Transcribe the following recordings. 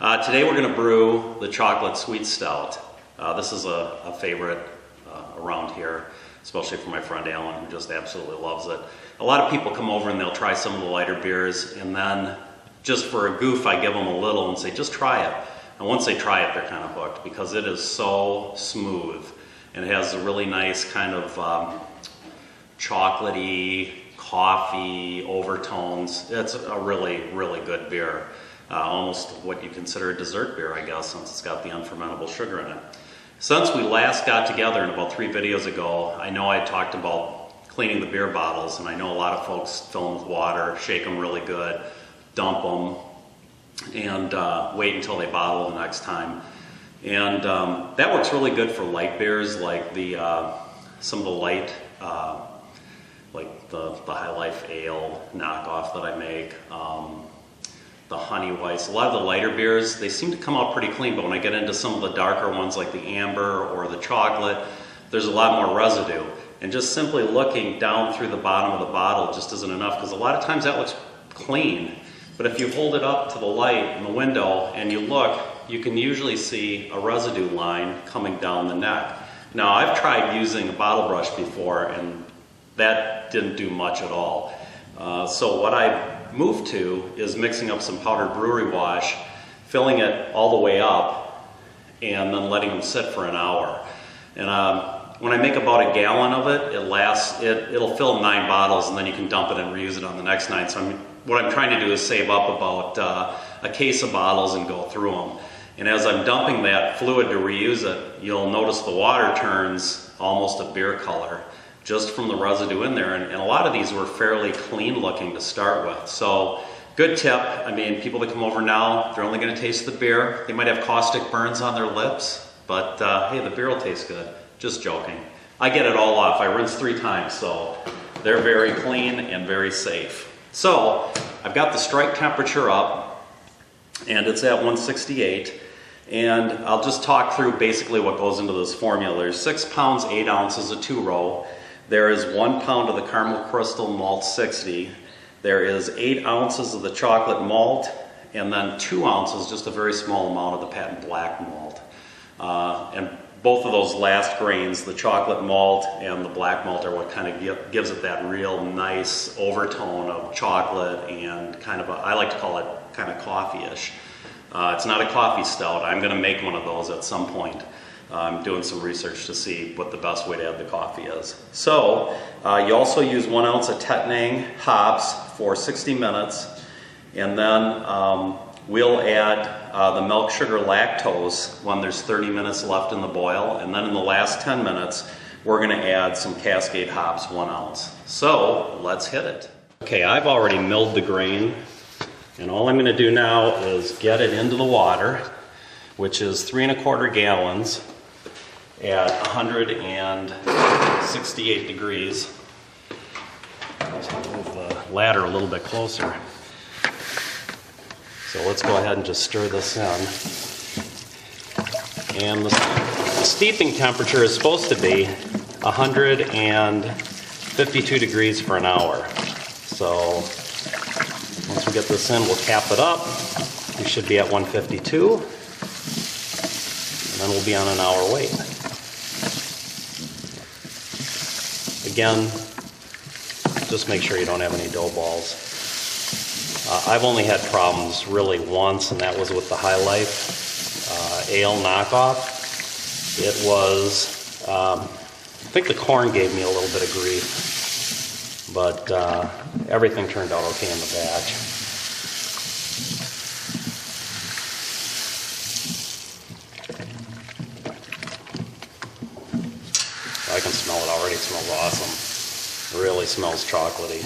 Today we're going to brew the chocolate sweet stout. This is a favorite around here, especially for my friend Alan, who just absolutely loves it. A lot of people come over and they'll try some of the lighter beers, and then just for a goof I give them a little and say, just try it. And once they try it, they're kind of hooked because it is so smooth and it has a really nice kind of chocolatey, coffee overtones. It's a really, really good beer. Almost what you consider a dessert beer, I guess, since it's got the unfermentable sugar in it. Since we last got together in about 3 videos ago, I know I talked about cleaning the beer bottles, and I know a lot of folks fill them with water, shake them really good, dump them, and wait until they bottle the next time. And that works really good for light beers, like some of the light, like the High Life Ale knockoff that I make. The Honey Weiss. A lot of the lighter beers, they seem to come out pretty clean, but when I get into some of the darker ones like the amber or the chocolate, there's a lot more residue. And just simply looking down through the bottom of the bottle just isn't enough, because a lot of times that looks clean. But if you hold it up to the light in the window and you look, you can usually see a residue line coming down the neck. Now, I've tried using a bottle brush before, and that didn't do much at all. So what I moved to is mixing up some powdered brewery wash, filling it all the way up, and then letting them sit for an hour. And when I make about a gallon of it, it'll fill 9 bottles, and then you can dump it and reuse it on the next night. So what I'm trying to do is save up about a case of bottles and go through them. And as I'm dumping that fluid to reuse it, you'll notice the water turns almost a beer color, just from the residue in there, and a lot of these were fairly clean looking to start with. So, good tip. I mean, people that come over now, they're only going to taste the beer. They might have caustic burns on their lips, but hey, the beer will taste good. Just joking. I get it all off. I rinse 3 times, so they're very clean and very safe. So, I've got the strike temperature up, and it's at 168. And I'll just talk through basically what goes into this formula. There's 6 pounds, 8 ounces of 2-row. There is 1 pound of the caramel crystal malt 60. There is 8 ounces of the chocolate malt, and then 2 ounces, just a very small amount of the patent black malt. And both of those last grains, the chocolate malt and the black malt, are what kind of gives it that real nice overtone of chocolate and kind of I like to call it kind of coffee-ish. It's not a coffee stout. I'm going to make one of those at some point. I'm doing some research to see what the best way to add the coffee is. So, you also use 1 ounce of Tettnang hops for 60 minutes, and then we'll add the milk, sugar, lactose when there's 30 minutes left in the boil, and then in the last 10 minutes, we're going to add some Cascade hops, 1 ounce. So, let's hit it. Okay, I've already milled the grain, and all I'm going to do now is get it into the water, which is 3 1/4 gallons. At 168 degrees. Let's move the ladder a little bit closer. So let's go ahead and just stir this in. And the steeping temperature is supposed to be 152 degrees for an hour. So once we get this in, we'll cap it up. We should be at 152. And then we'll be on an hour wait. Again, just make sure you don't have any dough balls. I've only had problems really once, and that was with the High Life Ale knockoff. It was, I think the corn gave me a little bit of grief, but everything turned out okay in the batch. I can smell it already. It smells awesome. It really smells chocolatey.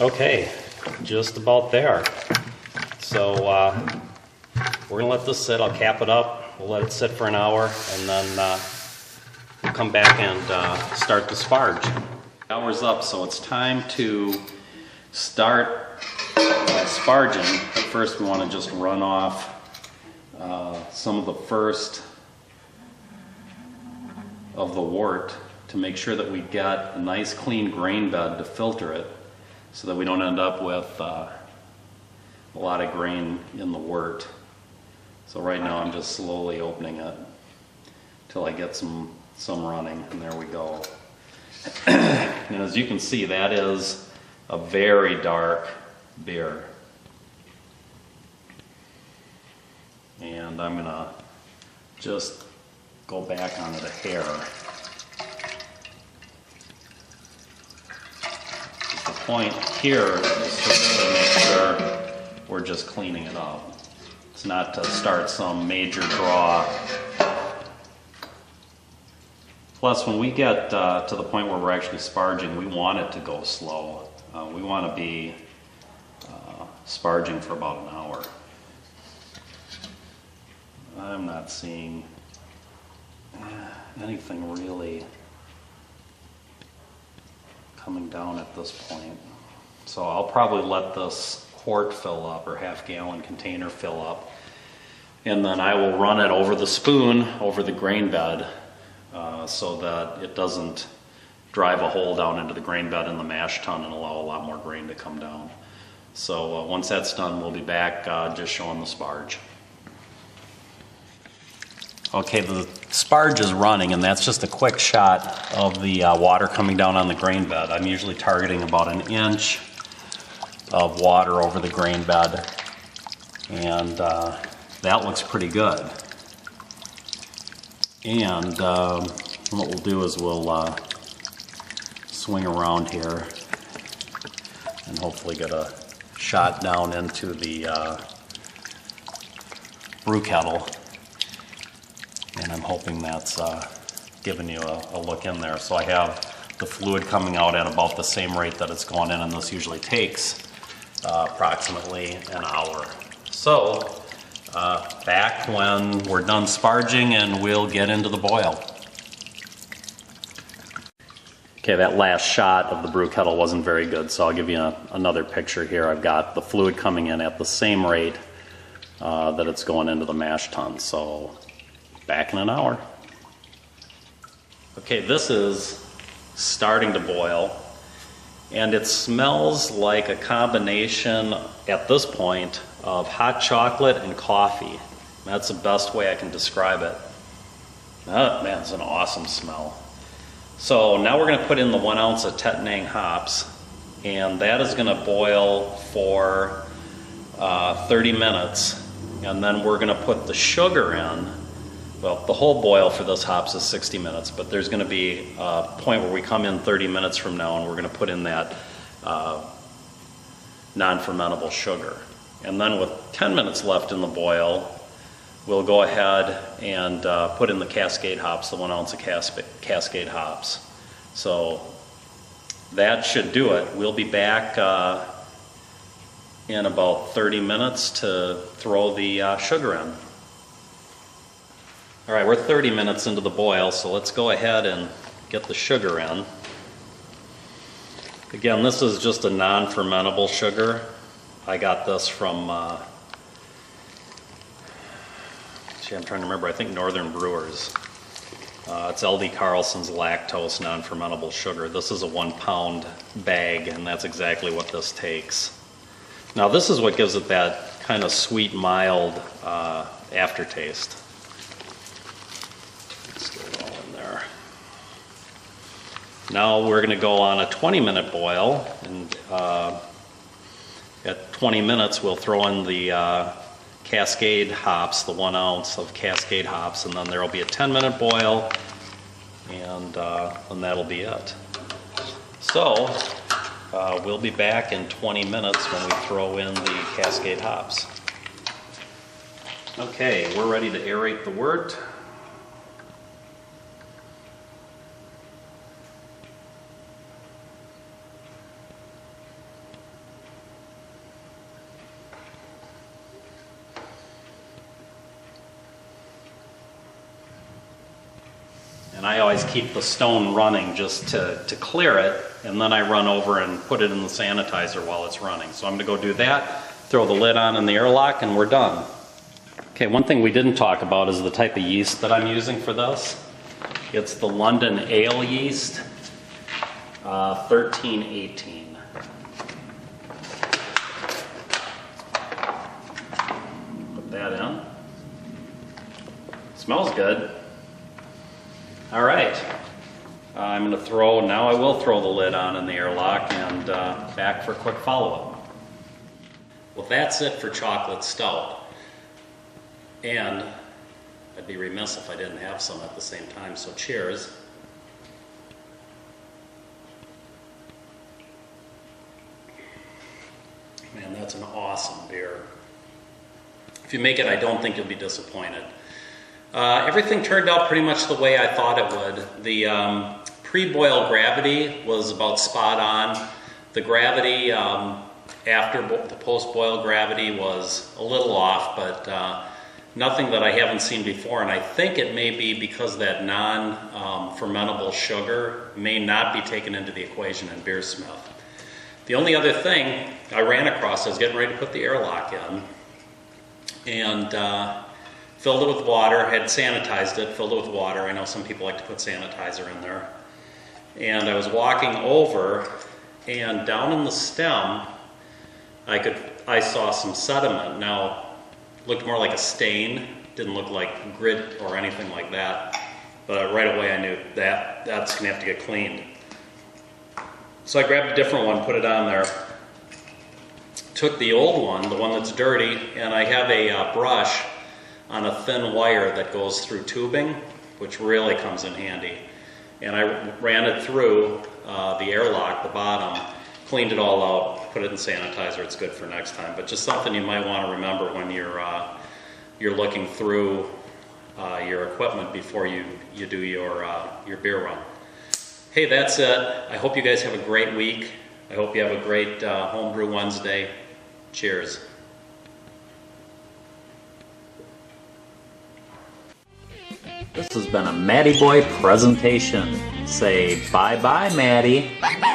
Okay, just about there. So we're going to let this sit. I'll cap it up. We'll let it sit for an hour, and then we'll come back and start the sparge. The hour's up, so it's time to start sparging. But first we want to just run off some of the first of the wort to make sure that we get a nice clean grain bed to filter it so that we don't end up with a lot of grain in the wort. So right now I'm just slowly opening it till I get some running, and there we go. And as you can see, that is a very dark beer. And I'm gonna just go back on it a hair. The point here is just to make sure we're just cleaning it up. It's not to start some major draw. Plus, when we get to the point where we're actually sparging, we want it to go slow. We want to be sparging for about an hour. I'm not seeing anything really coming down at this point. So I'll probably let this quart fill up, or half-gallon container fill up, and then I will run it over the spoon, over the grain bed, so that it doesn't drive a hole down into the grain bed in the mash tun and allow a lot more grain to come down. So once that's done, we'll be back just showing the sparge. Okay, the sparge is running, and that's just a quick shot of the water coming down on the grain bed. I'm usually targeting about 1 inch of water over the grain bed, and that looks pretty good. And what we'll do is we'll swing around here and hopefully get a shot down into the brew kettle. And I'm hoping that's giving you a look in there. So I have the fluid coming out at about the same rate that it's going in, and this usually takes approximately an hour. So back when we're done sparging, and we'll get into the boil. Okay, that last shot of the brew kettle wasn't very good, so I'll give you another picture here. I've got the fluid coming in at the same rate that it's going into the mash tun. So back in an hour. Okay, this is starting to boil, and it smells like a combination at this point of hot chocolate and coffee. That's the best way I can describe it. Oh, man, it's an awesome smell. So now we're going to put in the 1 ounce of Tettnang hops, and that is going to boil for 30 minutes, and then we're going to put the sugar in. Well, the whole boil for those hops is 60 minutes, but there's going to be a point where we come in 30 minutes from now, and we're going to put in that non-fermentable sugar. And then with 10 minutes left in the boil, we'll go ahead and put in the Cascade hops, the 1 ounce of Cascade hops. So that should do it. We'll be back in about 30 minutes to throw the sugar in. All right, we're 30 minutes into the boil, so let's go ahead and get the sugar in. Again, this is just a non-fermentable sugar. I got this from, I'm trying to remember, I think Northern Brewers. It's LD Carlson's lactose non-fermentable sugar. This is a 1 pound bag, and that's exactly what this takes. Now this is what gives it that kind of sweet, mild aftertaste. Now we're going to go on a 20-minute boil, and at 20 minutes we'll throw in the Cascade hops, the 1 ounce of Cascade hops, and then there will be a 10-minute boil, and that'll be it. So we'll be back in 20 minutes when we throw in the Cascade hops. Okay, we're ready to aerate the wort. And I always keep the stone running just to clear it, and then I run over and put it in the sanitizer while it's running. So I'm going to go do that, throw the lid on in the airlock, and we're done. Okay, one thing we didn't talk about is the type of yeast that I'm using for this. It's the London Ale Yeast, 1318. Put that in. Smells good. All right. I'm going to now I will throw the lid on in the airlock and back for a quick follow-up. Well, that's it for chocolate stout. And I'd be remiss if I didn't have some at the same time, so cheers. Man, that's an awesome beer. If you make it, I don't think you'll be disappointed. Everything turned out pretty much the way I thought it would. The pre-boil gravity was about spot on. The gravity after the post-boil gravity was a little off, but nothing that I haven't seen before, and I think it may be because that non-fermentable sugar may not be taken into the equation in Beersmith. The only other thing I ran across, I was getting ready to put the airlock in, and filled it with water, had sanitized it, filled it with water. I know some people like to put sanitizer in there. And I was walking over, and down in the stem, I saw some sediment. Now, looked more like a stain, didn't look like grit or anything like that, but right away I knew that's gonna have to get cleaned. So I grabbed a different one, put it on there, took the old one, the one that's dirty, and I have a brush on a thin wire that goes through tubing, which really comes in handy. And I ran it through the airlock, the bottom, cleaned it all out, put it in sanitizer. It's good for next time, but just something you might want to remember when you're looking through your equipment before you do your beer run. Hey, that's it. I hope you guys have a great week. I hope you have a great Homebrew Wednesday. Cheers. This has been a Matty Boy presentation. Say bye-bye, Matty. Bye-bye.